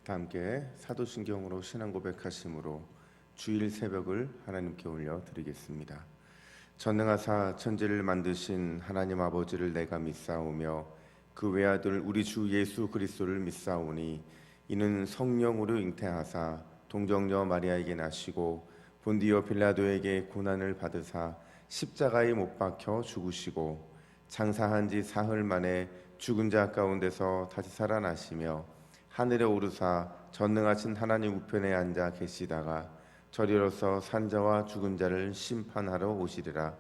다 함께 사도신경으로 신앙 고백하심으로 주일 새벽을 하나님께 올려드리겠습니다. 전능하사 천지를 만드신 하나님 아버지를 내가 믿사오며 그 외아들 우리 주 예수 그리스도를 믿사오니 이는 성령으로 잉태하사 동정녀 마리아에게 나시고 본디오 빌라도에게 고난을 받으사 십자가에 못 박혀 죽으시고 장사한 지 사흘 만에 죽은 자 가운데서 다시 살아나시며 하늘에 오르사 전능하신 하나님 우편에 앉아 계시다가 저리로서 산자와 죽은 자를 심판하러 오시리라.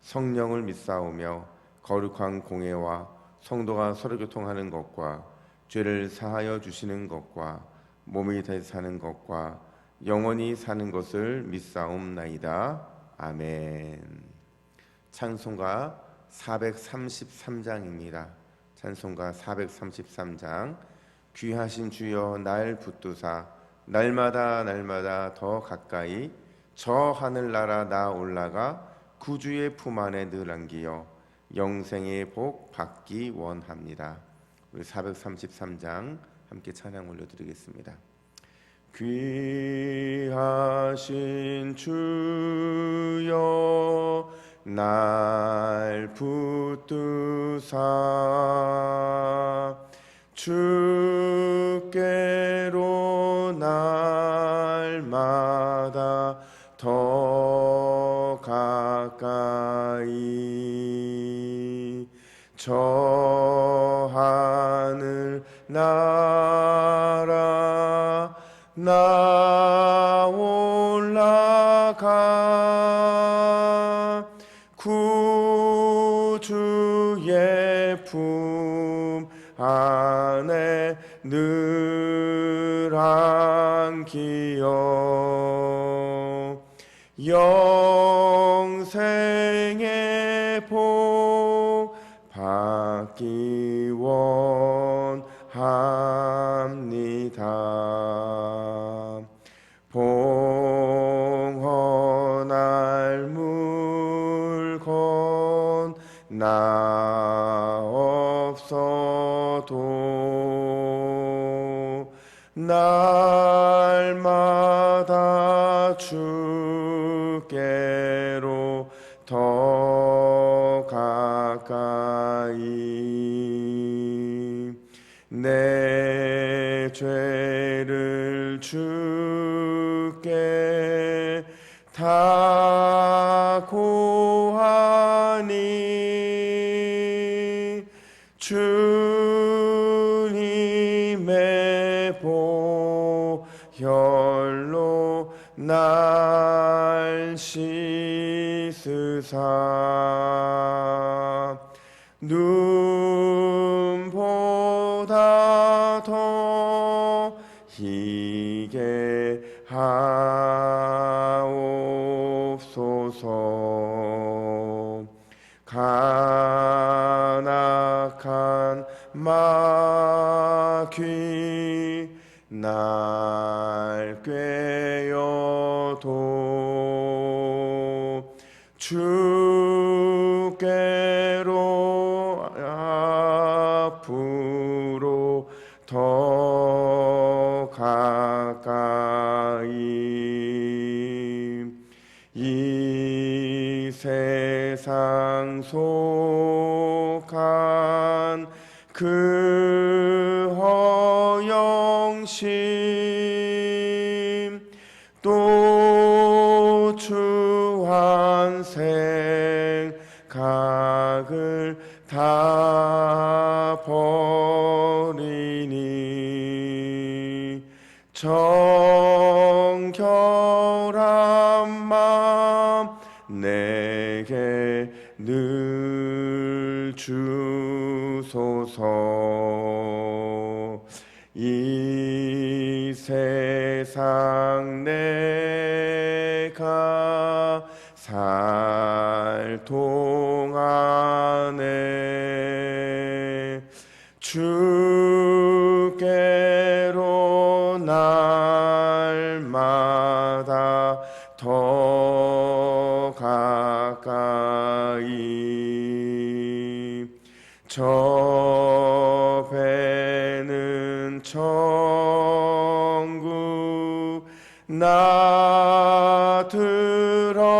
성령을 믿사오며 거룩한 공회와 성도가 서로 교통하는 것과 죄를 사하여 주시는 것과 몸이 다시 사는 것과 영원히 사는 것을 믿사옵나이다. 아멘. 찬송가 433장입니다. 찬송가 433장. 귀하신 주여 날 붙드사 날마다 더 가까이 저 하늘나라 나 올라가 구주의 품 안에 늘 안기어 영생의 복 받기 원합니다. 우리 433장 함께 찬양 올려드리겠습니다. 귀하신 주여 날 붙드사 주께로 날마다 더 가까이 저 하늘 나라 나 올라가 구주의 품 안에 늘 안기어 영생의 복 받기 원합니다. 봉헌할 물건 나 없어도 날마다 주께로 더 가까이 내 죄를 주께 다 고하니 주님의 보혈로 날 씻으사 눈보다 더 희게 하옵소서. 간악한 마귀 날 꾀어도 주께로 앞으로 더 가까이 이 세상 속한 그 허영심 또 주한 생각을 다 버리니 정결한 마음 내게 늘 주소서. 이 세상 내가 살 동안에 주께로 날마다 더 가까이 저 배 되는 천국 나 들어가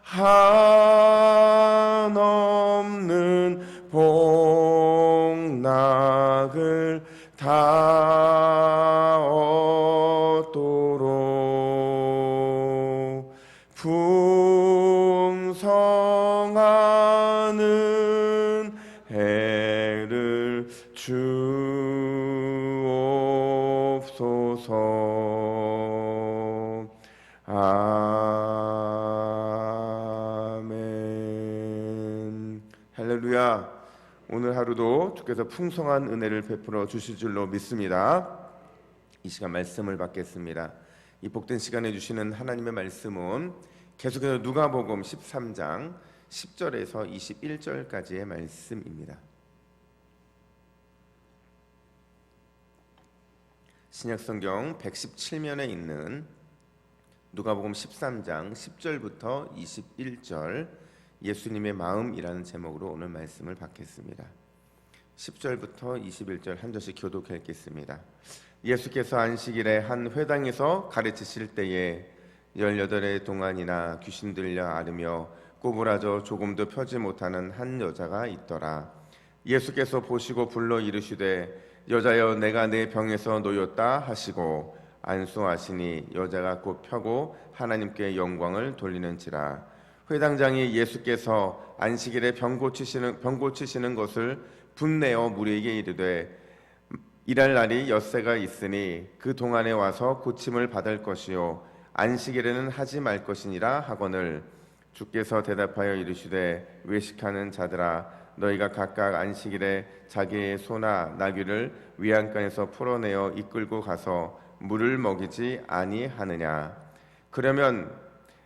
한없는 복락을 다 얻도록 풍성하는 해를 주옵소서. 아멘. 할렐루야. 오늘 하루도 주께서 풍성한 은혜를 베풀어 주실 줄로 믿습니다. 이 시간 말씀을 받겠습니다. 이 복된 시간에 주시는 하나님의 말씀은 계속해서 누가복음 13장 10절에서 21절까지의 말씀입니다. 신약성경 117면에 있는 누가복음 13장 10절부터 21절 예수님의 마음이라는 제목으로 오늘 말씀을 받겠습니다. 10절부터 21절 한 절씩 교독해 읽겠습니다. 예수께서 안식일에 한 회당에서 가르치실 때에 18해 동안이나 귀신 들려 앓으며 꼬부라져 조금도 펴지 못하는 한 여자가 있더라. 예수께서 보시고 불러 이르시되 여자여 내가 내 병에서 놓였다 하시고 안수하시니 여자가 곧 펴고 하나님께 영광을 돌리는지라. 회당장이 예수께서 안식일에 병 고치시는 것을 분내어 무리에게 이르되 일할 날이 엿새가 있으니 그 동안에 와서 고침을 받을 것이요 안식일에는 하지 말 것이니라 하거늘 주께서 대답하여 이르시되 외식하는 자들아 너희가 각각 안식일에 자기의 소나 나귀를 위안간에서 풀어내어 이끌고 가서 물을 먹이지 아니하느냐. 그러면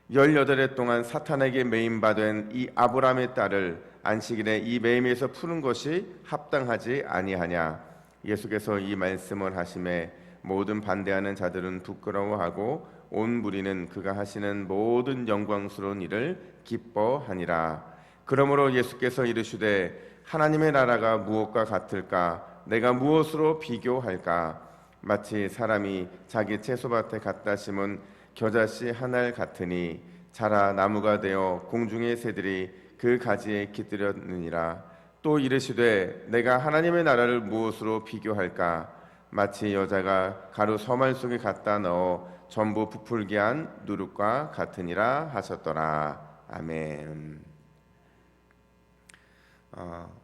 18해 동안 사탄에게 매임받은 이 아브라함의 딸을 안식일에 이 매임에서 푸는 것이 합당하지 아니하냐. 예수께서 이 말씀을 하심에 모든 반대하는 자들은 부끄러워하고 온 무리는 그가 하시는 모든 영광스러운 일을 기뻐하니라. 그러므로 예수께서 이르시되 하나님의 나라가 무엇과 같을까? 내가 무엇으로 비교할까? 마치 사람이 자기 채소밭에 갖다 심은 겨자씨 한 알 같으니 자라 나무가 되어 공중의 새들이 그 가지에 깃들였느니라. 또 이르시되 내가 하나님의 나라를 무엇으로 비교할까? 마치 여자가 가루 서말 속에 갖다 넣어 전부 부풀게 한 누룩과 같으니라 하셨더라. 아멘.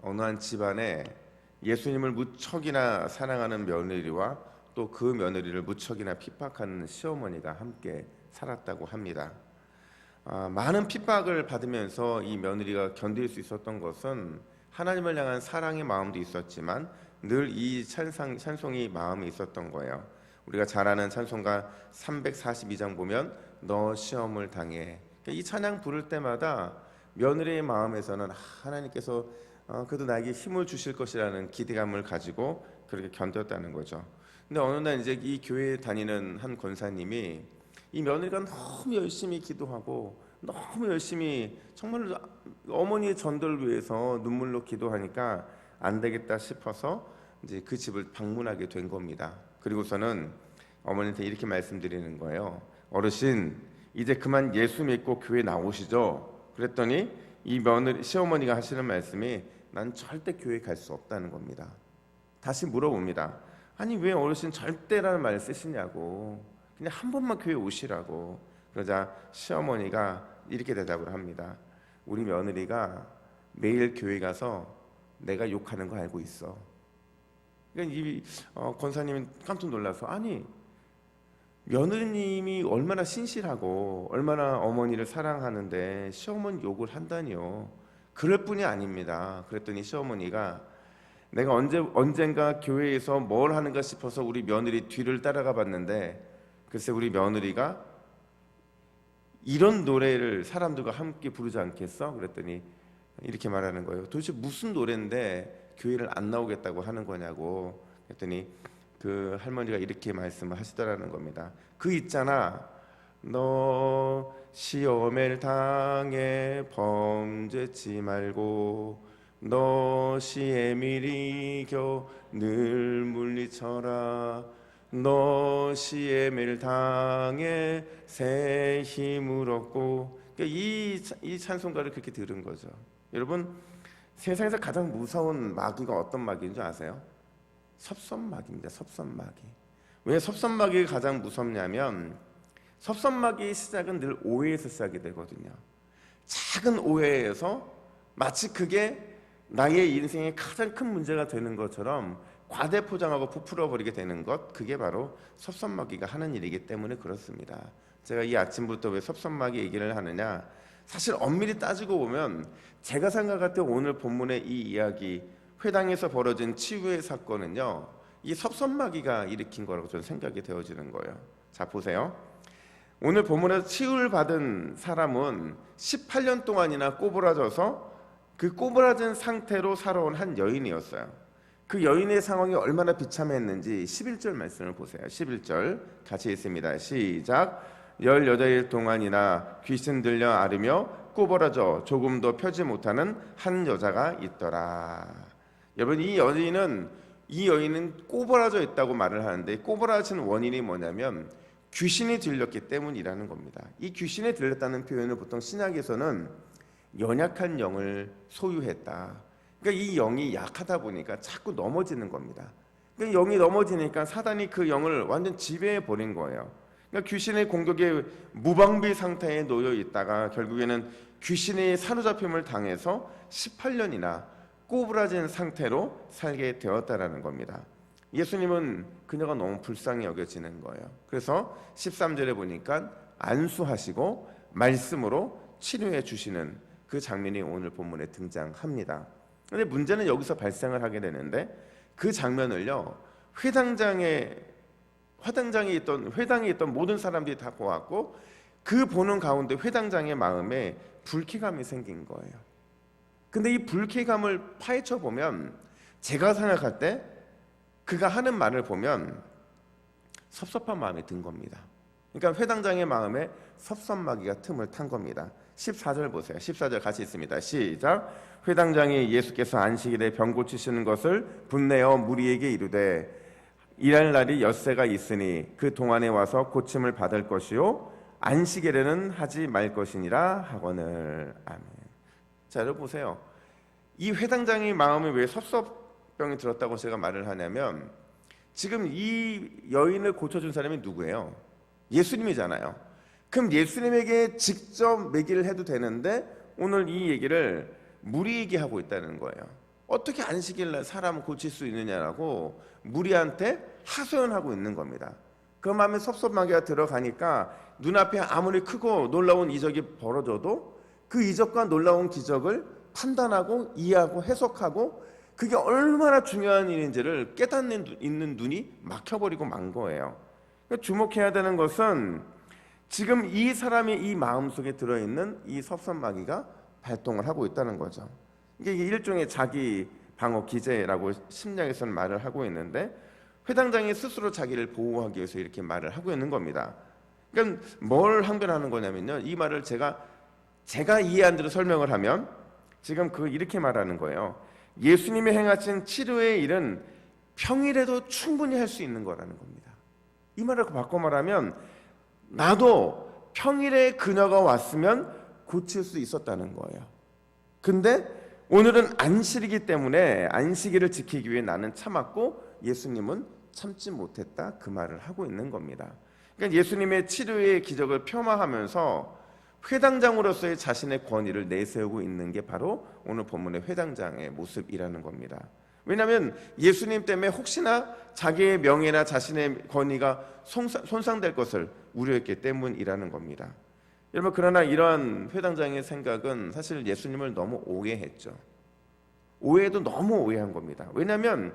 어느 한 집안에 예수님을 무척이나 사랑하는 며느리와 또 그 며느리를 무척이나 핍박하는 시어머니가 함께 살았다고 합니다. 많은 핍박을 받으면서 이 며느리가 견딜 수 있었던 것은 하나님을 향한 사랑의 마음도 있었지만 늘 이 찬송이 마음이 있었던 거예요. 우리가 잘 아는 찬송가 342장 보면 너 시험을 당해. 이 찬양 부를 때마다 며느리의 마음에서는 하나님께서 그래도 나에게 힘을 주실 것이라는 기대감을 가지고 그렇게 견뎠다는 거죠. 근데 어느 날 이제 이 교회에 다니는 한 권사님이 이 며느리가 너무 열심히 기도하고 너무 열심히 정말 어머니의 전도를 위해서 눈물로 기도하니까 안 되겠다 싶어서 이제 그 집을 방문하게 된 겁니다. 그리고서는 어머니한테 이렇게 말씀드리는 거예요. 어르신 이제 그만 예수 믿고 교회 나오시죠. 그랬더니 이 시어머니가 하시는 말씀이 난 절대 교회 갈 수 없다는 겁니다. 다시 물어봅니다. 아니 왜 어르신 절대라는 말을 쓰시냐고. 그냥 한 번만 교회 오시라고. 그러자 시어머니가 이렇게 대답을 합니다. 우리 며느리가 매일 교회 가서 내가 욕하는 거 알고 있어. 그러니까 이 권사님은 깜짝 놀라서 아니 며느리님이 얼마나 신실하고 얼마나 어머니를 사랑하는데 시어머니 욕을 한다니요. 그럴 뿐이 아닙니다. 그랬더니 시어머니가 내가 언젠가 교회에서 뭘 하는가 싶어서 우리 며느리 뒤를 따라가 봤는데 글쎄 우리 며느리가 이런 노래를 사람들과 함께 부르지 않겠어? 그랬더니 이렇게 말하는 거예요. 도대체 무슨 노래인데 교회를 안 나오겠다고 하는 거냐고. 그랬더니 그 할머니가 이렇게 말씀을 하시더라는 겁니다. 그 있잖아. 너 시험을 당해 범죄치 말고 너 시에밀이 겨 늘 물리쳐라. 너 시에밀 당에 새 힘을 얻고. 그러니까 이 찬송가를 그렇게 들은 거죠. 여러분, 세상에서 가장 무서운 마귀가 어떤 마귀인 줄 아세요? 섭섭마귀입니다. 섭섭마귀. 왜 섭섭마귀가 가장 무섭냐면, 섭섭마귀의 시작은 늘 오해에서 시작이 되거든요. 작은 오해에서 마치 그게 나의 인생의 가장 큰 문제가 되는 것처럼 과대 포장하고 부풀어 버리게 되는 것, 그게 바로 섭섭마귀가 하는 일이기 때문에 그렇습니다. 제가 이 아침부터 왜 섭섭마귀 얘기를 하느냐, 사실 엄밀히 따지고 보면 제가 생각할 때 오늘 본문의 이 이야기, 회당에서 벌어진 치유의 사건은요, 이 섭섭마귀가 일으킨 거라고 저는 생각이 되어지는 거예요. 자, 보세요. 오늘 본문에서 치유를 받은 사람은 18년 동안이나 꼬부라져서 그 꼬부라진 상태로 살아온 한 여인이었어요. 그 여인의 상황이 얼마나 비참했는지 11절 말씀을 보세요. 11절 같이 읽습니다. 시작. 18일 동안이나 귀신 들려 앓으며 꼬부라져 조금도 펴지 못하는 한 여자가 있더라. 여러분, 이 여인은 꼬부라져 있다고 말을 하는데, 꼬부라진 원인이 뭐냐면 귀신이 들렸기 때문이라는 겁니다. 이 귀신이 들렸다는 표현을 보통 신약에서는 연약한 영을 소유했다. 그러니까 이 영이 약하다 보니까 자꾸 넘어지는 겁니다. 그러니까 영이 넘어지니까 사단이 그 영을 완전 지배해 버린 거예요. 그러니까 귀신의 공격에 무방비 상태에 놓여 있다가 결국에는 귀신의 사로잡힘을 당해서 18년이나 꼬부라진 상태로 살게 되었다라는 겁니다. 예수님은 그녀가 너무 불쌍히 여겨지는 거예요. 그래서 13절에 보니까 안수하시고 말씀으로 치료해 주시는 그 장면이 오늘 본문에 등장합니다. 그런데 문제는 여기서 발생을 하게 되는데, 그 장면을요, 회당에 있던 모든 사람들이 다 보았고, 그 보는 가운데 회당장의 마음에 불쾌감이 생긴 거예요. 근데 이 불쾌감을 파헤쳐 보면, 제가 생각할 때 그가 하는 말을 보면 섭섭한 마음이 든 겁니다. 그러니까 회당장의 마음에 섭섭마귀가 틈을 탄 겁니다. 14절 보세요. 14절 같이 있습니다. 시작. 회당장이 예수께서 안식일에 병 고치시는 것을 분내어 무리에게 이르되 일할 날이 엿새가 있으니 그 동안에 와서 고침을 받을 것이요 안식일에는 하지 말 것이니라 하거늘. 아멘. 자, 여러분 보세요. 이 회당장의 마음에 왜 섭섭병이 들었다고 제가 말을 하냐면, 지금 이 여인을 고쳐준 사람이 누구예요? 예수님이잖아요. 그럼 예수님에게 직접 얘기를 해도 되는데 오늘 이 얘기를 무리에게 하고 있다는 거예요. 어떻게 안식일날 사람을 고칠 수 있느냐라고 무리한테 하소연하고 있는 겁니다. 그 마음에 섭섭마귀가 들어가니까 눈앞에 아무리 크고 놀라운 이적이 벌어져도 그 이적과 놀라운 기적을 판단하고 이해하고 해석하고 그게 얼마나 중요한 일인지를 깨닫는 있는 눈이 막혀버리고 만 거예요. 그러니까 주목해야 되는 것은 지금 이 사람이 이 마음속에 들어있는 이 섭섭마귀가 발동을 하고 있다는 거죠. 이게 일종의 자기 방어 기제라고 심리학에서는 말을 하고 있는데, 회당장이 스스로 자기를 보호하기 위해서 이렇게 말을 하고 있는 겁니다. 그러니까 뭘 항변하는 거냐면요, 이 말을 제가 이해한 대로 설명을 하면 지금 이렇게 말하는 거예요. 예수님이 행하신 치료의 일은 평일에도 충분히 할 수 있는 거라는 겁니다. 이 말을 바꿔 말하면 나도 평일에 그녀가 왔으면 고칠 수 있었다는 거예요. 근데 오늘은 안식이기 때문에 안식일을 지키기 위해 나는 참았고 예수님은 참지 못했다, 그 말을 하고 있는 겁니다. 그러니까 예수님의 치료의 기적을 폄하하면서 회당장으로서의 자신의 권위를 내세우고 있는 게 바로 오늘 본문의 회당장의 모습이라는 겁니다. 왜냐하면 예수님 때문에 혹시나 자기의 명예나 자신의 권위가 손상될 것을 우려했기 때문이라는 겁니다. 여러분, 그러나 이러한 회당장의 생각은 사실 예수님을 너무 오해했죠. 오해도 너무 오해한 겁니다. 왜냐하면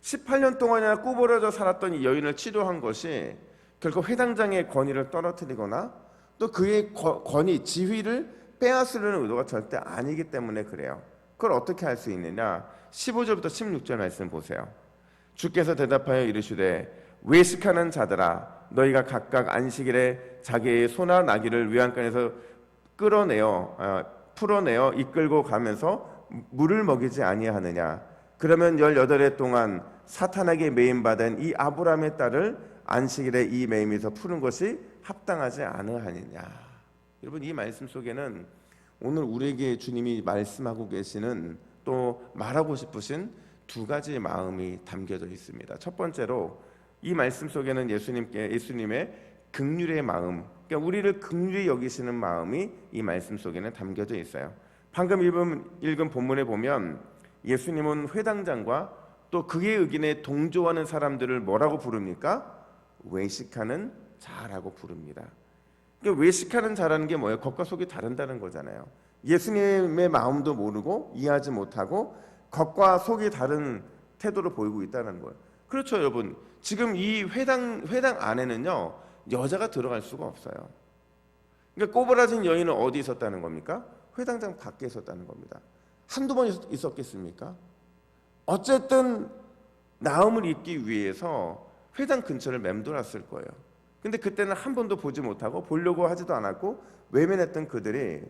18년 동안이나 구부러져 살았던 이 여인을 치료한 것이 결국 회당장의 권위를 떨어뜨리거나 또 그의 권위, 지위를 빼앗으려는 의도가 절대 아니기 때문에 그래요. 그걸 어떻게 할 수 있느냐? 15절부터 16절 말씀 보세요. 주께서 대답하여 이르시되 외식하는 자들아, 너희가 각각 안식일에 자기의 소나 나귀를 외양간에서 풀어내어 이끌고 가면서 물을 먹이지 아니하느냐? 그러면 18해 동안 사탄에게 매임받은 이 아브라함의 딸을 안식일에 이 매임에서 푸는 것이 합당하지 않으하느냐? 여러분, 이 말씀 속에는 오늘 우리에게 주님이 말씀하고 계시는, 또 말하고 싶으신 두 가지 마음이 담겨져 있습니다. 첫 번째로 이 말씀 속에는 예수님의 긍휼의 마음, 그러니까 우리를 긍휼히 여기시는 마음이 이 말씀 속에는 담겨져 있어요. 방금 읽은 본문에 보면 예수님은 회당장과 또 그의 의견에 동조하는 사람들을 뭐라고 부릅니까? 외식하는 자라고 부릅니다. 그러니까 외식하는 자라는 게 뭐예요? 겉과 속이 다른다는 거잖아요. 예수님의 마음도 모르고 이해하지 못하고 겉과 속이 다른 태도를 보이고 있다는 거예요. 그렇죠, 여러분. 지금 이 회당 안에는요, 여자가 들어갈 수가 없어요. 그러니까 꼬부라진 여인은 어디 있었다는 겁니까? 회당장 밖에 있었다는 겁니다. 한두 번 있었겠습니까? 어쨌든 나음을 입기 위해서 회당 근처를 맴돌았을 거예요. 근데 그때는 한 번도 보지 못하고 보려고 하지도 않았고 외면했던 그들이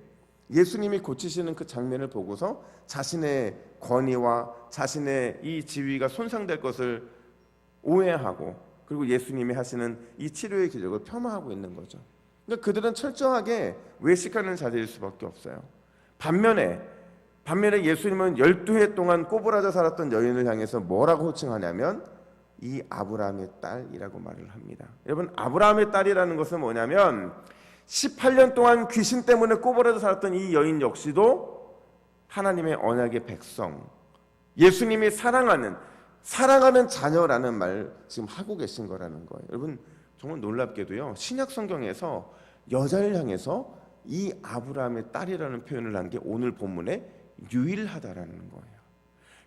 예수님이 고치시는 그 장면을 보고서 자신의 권위와 자신의 이 지위가 손상될 것을 오해하고, 그리고 예수님이 하시는 이 치료의 기적을 폄하하고 있는 거죠. 그러니까 그들은 철저하게 외식하는 자들일 수밖에 없어요. 반면에 예수님은 12해 동안 꼬부라져 살았던 여인을 향해서 뭐라고 호칭하냐면 이 아브라함의 딸이라고 말을 합니다. 여러분, 아브라함의 딸이라는 것은 뭐냐면 18년 동안 귀신 때문에 꼬부라져 살았던 이 여인 역시도 하나님의 언약의 백성, 예수님이 사랑하는 자녀라는 말 지금 하고 계신 거라는 거예요. 여러분, 정말 놀랍게도요, 신약 성경에서 여자를 향해서 이 아브라함의 딸이라는 표현을 한 게 오늘 본문에 유일하다라는 거예요.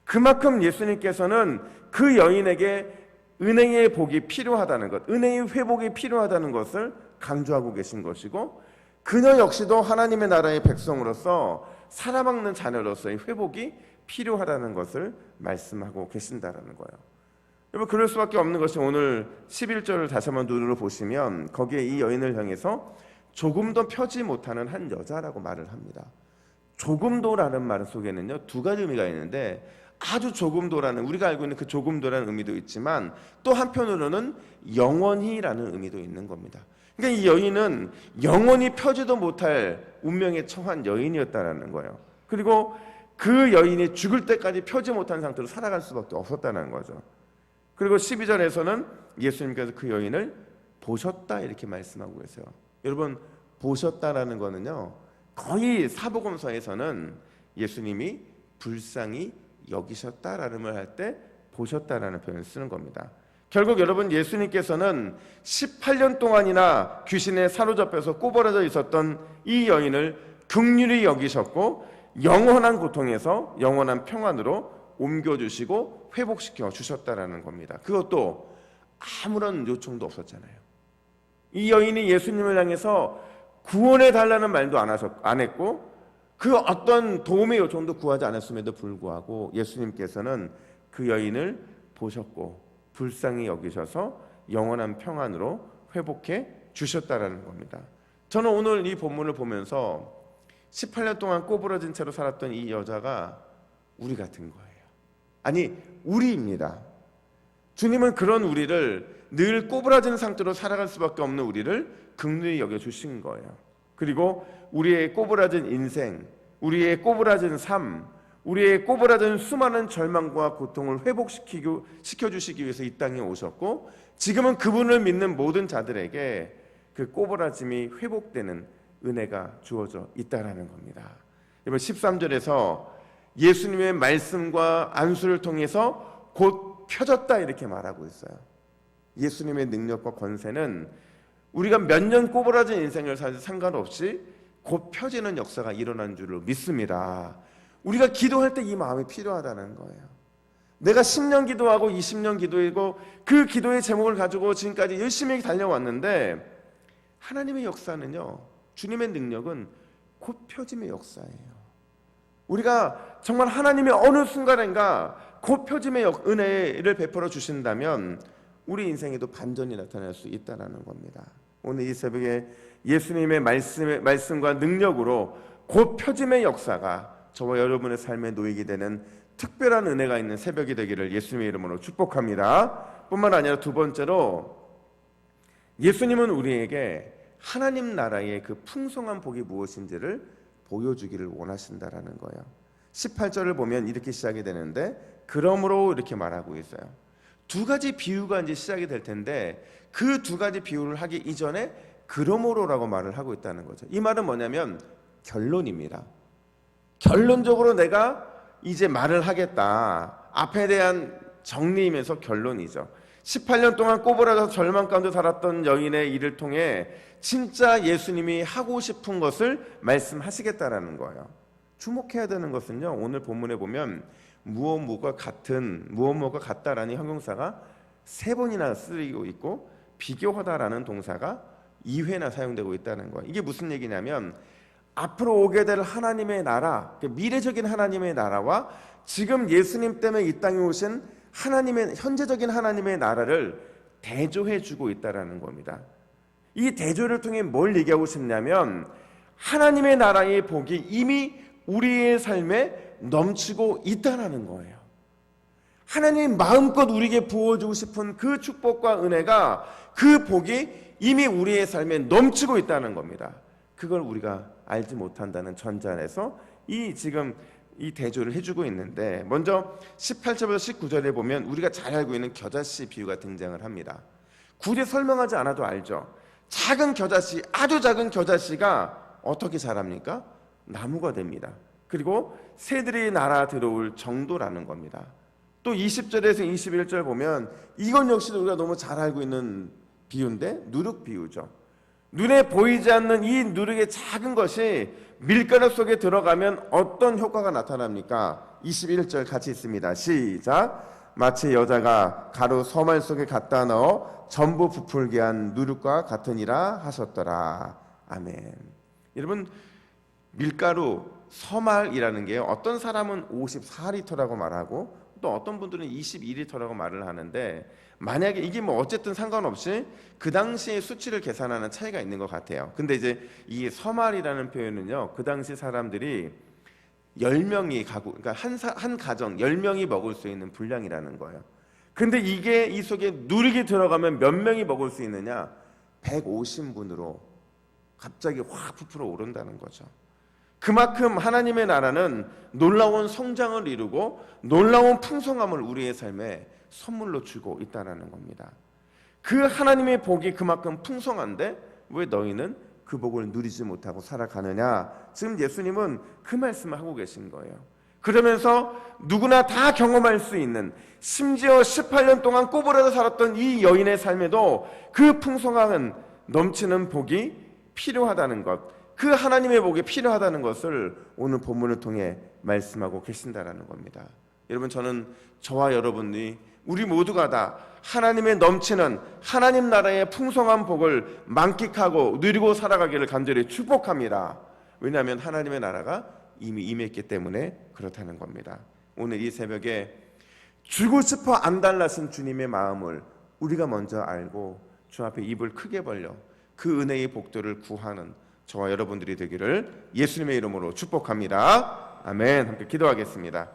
그만큼 예수님께서는 그 여인에게 은혜의 복이 필요하다는 것, 은혜의 회복이 필요하다는 것을 강조하고 계신 것이고, 그녀 역시도 하나님의 나라의 백성으로서 살아먹는 자녀로서의 회복이 필요하다는 것을 말씀하고 계신다라는 거예요. 여러분, 그럴 수밖에 없는 것이 오늘 11절을 다시 한번 눈으로 보시면 거기에 이 여인을 향해서 조금도 펴지 못하는 한 여자라고 말을 합니다. 조금도라는 말 속에는요, 두 가지 의미가 있는데, 아주 조금도라는, 우리가 알고 있는 그 조금도라는 의미도 있지만 또 한편으로는 영원히라는 의미도 있는 겁니다. 그러니까 이 여인은 영원히 펴지도 못할 운명에 처한 여인이었다라는 거예요. 그리고 그 여인이 죽을 때까지 펴지 못한 상태로 살아갈 수밖에 없었다는 거죠. 그리고 12절에서는 예수님께서 그 여인을 보셨다 이렇게 말씀하고 계세요. 여러분, 보셨다라는 거는요, 거의 사복음서에서는 예수님이 불쌍히 여기셨다라는 말 할 때 보셨다라는 표현을 쓰는 겁니다. 결국 여러분, 예수님께서는 18년 동안이나 귀신에 사로잡혀서 꼬부라져 있었던 이 여인을 긍휼히 여기셨고 영원한 고통에서 영원한 평안으로 옮겨주시고 회복시켜 주셨다라는 겁니다. 그것도 아무런 요청도 없었잖아요. 이 여인이 예수님을 향해서 구원해 달라는 말도 안 했고 그 어떤 도움의 요청도 구하지 않았음에도 불구하고 예수님께서는 그 여인을 보셨고 불쌍히 여기셔서 영원한 평안으로 회복해 주셨다라는 겁니다. 저는 오늘 이 본문을 보면서 18년 동안 꼬부러진 채로 살았던 이 여자가 우리 같은 거예요. 아니, 우리입니다. 주님은 그런 우리를, 늘 꼬부라진 상태로 살아갈 수밖에 없는 우리를 긍휼히 여겨주신 거예요. 그리고 우리의 꼬부라진 인생, 우리의 꼬부라진 삶, 우리의 꼬부라진 수많은 절망과 고통을 회복시켜주시기 위해서 이 땅에 오셨고, 지금은 그분을 믿는 모든 자들에게 그 꼬부라짐이 회복되는 은혜가 주어져 있다라는 겁니다. 여러분, 13절에서 예수님의 말씀과 안수를 통해서 곧 펴졌다 이렇게 말하고 있어요. 예수님의 능력과 권세는 우리가 몇 년 꼬부라진 인생을 살지 상관없이 곧 펴지는 역사가 일어난 줄을 믿습니다. 우리가 기도할 때 이 마음이 필요하다는 거예요. 내가 10년 기도하고 20년 기도하고 그 기도의 제목을 가지고 지금까지 열심히 달려왔는데, 하나님의 역사는요, 주님의 능력은 곧 펴짐의 역사예요. 우리가 정말 하나님이 어느 순간인가 곧 펴짐의 은혜를 베풀어 주신다면 우리 인생에도 반전이 나타날 수 있다는 겁니다. 오늘 이 새벽에 예수님의 말씀과 능력으로 곧 펴짐의 역사가 저와 여러분의 삶에 놓이게 되는 특별한 은혜가 있는 새벽이 되기를 예수님의 이름으로 축복합니다. 뿐만 아니라 두 번째로 예수님은 우리에게 하나님 나라의 그 풍성한 복이 무엇인지를 보여주기를 원하신다라는 거예요. 18절을 보면 이렇게 시작이 되는데 그러므로 이렇게 말하고 있어요. 두 가지 비유가 이제 시작이 될 텐데 그 두 가지 비유를 하기 이전에 그러므로라고 말을 하고 있다는 거죠. 이 말은 뭐냐면 결론입니다. 결론적으로 내가 이제 말을 하겠다. 앞에 대한 정리이면서 결론이죠. 18년 동안 꼬부라져서 절망 가운데 살았던 여인의 일을 통해 진짜 예수님이 하고 싶은 것을 말씀하시겠다라는 거예요. 주목해야 되는 것은요, 오늘 본문에 보면 무엇무엇과 같다라는 형용사가 3번이나 쓰이고 있고 비교하다라는 동사가 2회나 사용되고 있다는 거예요. 이게 무슨 얘기냐면 앞으로 오게 될 하나님의 나라, 미래적인 하나님의 나라와 지금 예수님 때문에 이 땅에 오신 하나님의 현재적인 하나님의 나라를 대조해주고 있다라는 겁니다. 이 대조를 통해 뭘 얘기하고 싶냐면 하나님의 나라의 복이 이미 우리의 삶에 넘치고 있다라는 거예요. 하나님 마음껏 우리에게 부어주고 싶은 그 축복과 은혜가, 그 복이 이미 우리의 삶에 넘치고 있다는 겁니다. 그걸 우리가 알지 못한다는 전제안에서 지금 이 대조를 해주고 있는데, 먼저 18절부터 19절에 보면 우리가 잘 알고 있는 겨자씨 비유가 등장을 합니다. 굳이 설명하지 않아도 알죠. 작은 겨자씨, 아주 작은 겨자씨가 어떻게 자랍니까? 나무가 됩니다. 그리고 새들이 날아 들어올 정도라는 겁니다. 또 20절에서 21절 보면 이건 역시 우리가 너무 잘 알고 있는 비유인데 누룩 비유죠. 눈에 보이지 않는 이 누룩의 작은 것이 밀가루 속에 들어가면 어떤 효과가 나타납니까? 21절 같이 있습니다. 시작. 마치 여자가 가루 서말 속에 갖다 넣어 전부 부풀게 한 누룩과 같으니라 하셨더라. 아멘. 여러분, 밀가루 서말이라는 게 어떤 사람은 54리터라고 말하고 또 어떤 분들은 22리터라고 말을 하는데, 만약에 이게 뭐 어쨌든 상관없이 그 당시의 수치를 계산하는 차이가 있는 것 같아요. 근데 이제 이 서말이라는 표현은요, 그 당시 사람들이 10명이 가구, 그러니까 한 가정 10명이 먹을 수 있는 분량이라는 거예요. 근데 이게 이 속에 누룩이 들어가면 몇 명이 먹을 수 있느냐? 150분으로 갑자기 확 부풀어 오른다는 거죠. 그만큼 하나님의 나라는 놀라운 성장을 이루고 놀라운 풍성함을 우리의 삶에 선물로 주고 있다는 겁니다. 그 하나님의 복이 그만큼 풍성한데 왜 너희는 그 복을 누리지 못하고 살아가느냐? 지금 예수님은 그 말씀을 하고 계신 거예요. 그러면서 누구나 다 경험할 수 있는, 심지어 18년 동안 꼬부라져 살았던 이 여인의 삶에도 그 풍성한 넘치는 복이 필요하다는 것, 그 하나님의 복이 필요하다는 것을 오늘 본문을 통해 말씀하고 계신다라는 겁니다. 여러분, 저는 저와 여러분이 우리 모두가 다 하나님의 넘치는 하나님 나라의 풍성한 복을 만끽하고 누리고 살아가기를 간절히 축복합니다. 왜냐하면 하나님의 나라가 이미 임했기 때문에 그렇다는 겁니다. 오늘 이 새벽에 주고 싶어 안달나신 주님의 마음을 우리가 먼저 알고 주 앞에 입을 크게 벌려 그 은혜의 복들을 구하는 저와 여러분들이 되기를 예수님의 이름으로 축복합니다. 아멘. 함께 기도하겠습니다.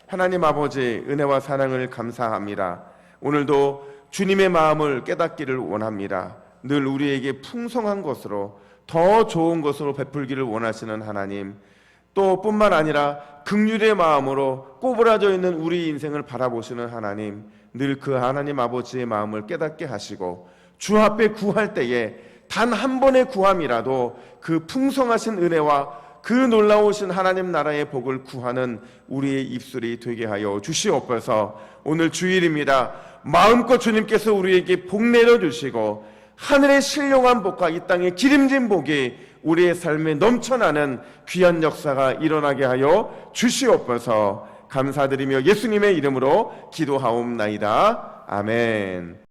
하나님 아버지, 은혜와 사랑을 감사합니다. 오늘도 주님의 마음을 깨닫기를 원합니다. 늘 우리에게 풍성한 것으로, 더 좋은 것으로 베풀기를 원하시는 하나님, 또 뿐만 아니라 긍휼의 마음으로 꼬부라져 있는 우리 인생을 바라보시는 하나님, 늘 그 하나님 아버지의 마음을 깨닫게 하시고 주 앞에 구할 때에 단 한 번의 구함이라도 그 풍성하신 은혜와 그 놀라우신 하나님 나라의 복을 구하는 우리의 입술이 되게 하여 주시옵소서. 오늘 주일입니다. 마음껏 주님께서 우리에게 복 내려주시고 하늘의 신령한 복과 이 땅의 기름진 복이 우리의 삶에 넘쳐나는 귀한 역사가 일어나게 하여 주시옵소서. 감사드리며 예수님의 이름으로 기도하옵나이다. 아멘.